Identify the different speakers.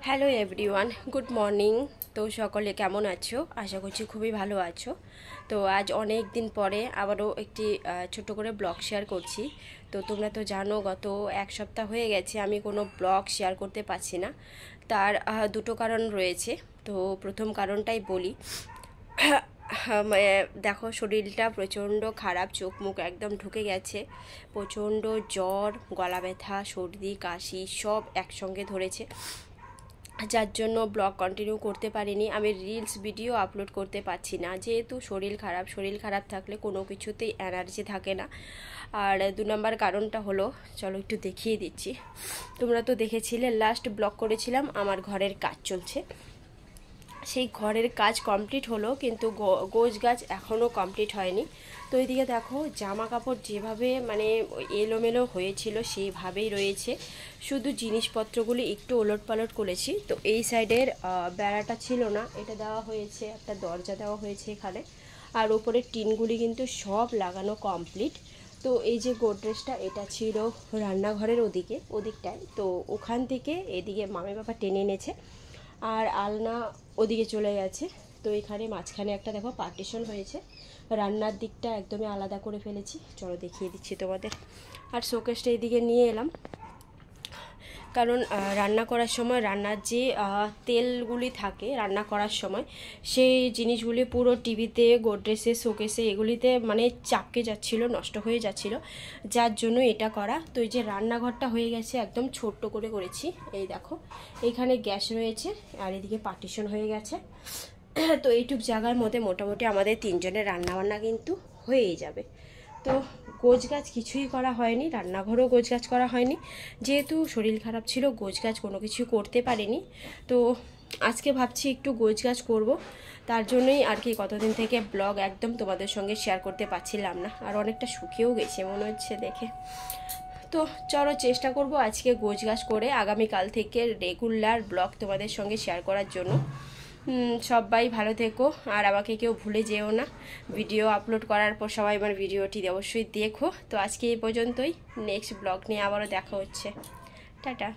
Speaker 1: Hello everyone, good morning. তো সকলে কেমন আছো? আশা করছি খুবই ভালো আছো। তো আজ অনেক দিন পরে আবারও একটি ছোট করে ব্লগ শেয়ার করছি। তো তোমরা তো জানো গত এক সপ্তাহ হয়ে গেছে আমি কোনো ব্লগ শেয়ার করতে পারছি না। তার দুটো কারণ রয়েছে। তো প্রথম কারণটাই বলি। দেখো, শরীরটা প্রচণ্ড খারাপ, চোখ মুখ একদম ঢুকে গেছে, প্রচণ্ড জ্বর, গলা ব্যথা, সর্দি, কাশি সব একসঙ্গে ধরেছে, যার জন্য ব্লগ কন্টিনিউ করতে পারিনি। আমি রিলস ভিডিও আপলোড করতে পারছি না, যেহেতু শরীর খারাপ থাকলে কোনো কিছুতেই এনার্জি থাকে না। আর দু নম্বর কারণটা হলো, চলো একটু দেখিয়ে দিচ্ছি। তোমরা তো দেখেছিলে লাস্ট ব্লগ করেছিলাম, আমার ঘরের কাজ চলছে। সেই ঘরের কাজ কমপ্লিট হলো, কিন্তু গোছ গাছ এখনও কমপ্লিট হয়নি। তো এইদিকে দেখো, জামা কাপড় যেভাবে মানে এলোমেলো হয়েছিল সেইভাবেই রয়েছে, শুধু জিনিসপত্রগুলি একটু ওলট পালট করেছি। তো এই সাইডের বেড়াটা ছিল না, এটা দেওয়া হয়েছে, একটা দরজা দেওয়া হয়েছে এখানে। আর ওপরের টিনগুলি কিন্তু সব লাগানো কমপ্লিট। তো এই যে গোদরেজটা, এটা ছিল রান্নাঘরের ওদিকটায়। তো ওখান থেকে এদিকে মামি বাবা টেনে এনেছে, আর আলনা ওদিকে চলে গেছে। তো এখানে মাঝখানে একটা দেখো পার্টিশন হয়েছে, রান্নার দিকটা একদমই আলাদা করে ফেলেছি। চলো দেখিয়ে দিচ্ছি তোমাদের। আর শোকেসটা এদিকে নিয়ে এলাম, কারণ রান্না করার সময় রান্নার যে তেলগুলি থাকে রান্না করার সময়, সেই জিনিসগুলি পুরো টিভিতে, গোদরেজে, শোকেসে এগুলিতে মানে চাপকে যাচ্ছিলো, নষ্ট হয়ে যাচ্ছিলো, যার জন্য এটা করা। তো এই যে রান্নাঘরটা হয়ে গেছে একদম ছোট্ট করে করেছি। এই দেখো, এইখানে গ্যাস রয়েছে আর এদিকে পার্টিশন হয়ে গেছে। তো এইটুক জায়গার মধ্যে মোটামুটি আমাদের তিনজনের রান্নাবান্না কিন্তু হয়েই যাবে। তো গোছগাছ কিছুই করা হয়নি, রান্নাঘরও গোছগাছ করা হয়নি, যেহেতু শরীর খারাপ ছিল গোছগাছ কোনো কিছু করতে পারিনি। তো আজকে ভাবছি একটু গোছগাছ করব, তার জন্যই আর কি কতদিন থেকে ব্লগ একদম তোমাদের সঙ্গে শেয়ার করতে পারছিলাম না। আর অনেকটা শুকিয়েও গেছে মনে হচ্ছে দেখে। তো চলো চেষ্টা করব আজকে গোছগাছ করে আগামীকাল থেকে রেগুলার ব্লগ তোমাদের সঙ্গে শেয়ার করার জন্য। সবাই ভালো থেকো, আর আমাকে কেউ ভুলে যেও না। ভিডিও আপলোড করার পর সবাই আমার ভিডিওটি অবশ্যই দেখো। তো আজকে এই পর্যন্তই, নেক্সট ব্লগ নিয়ে আবারও দেখা হচ্ছে। টাটা।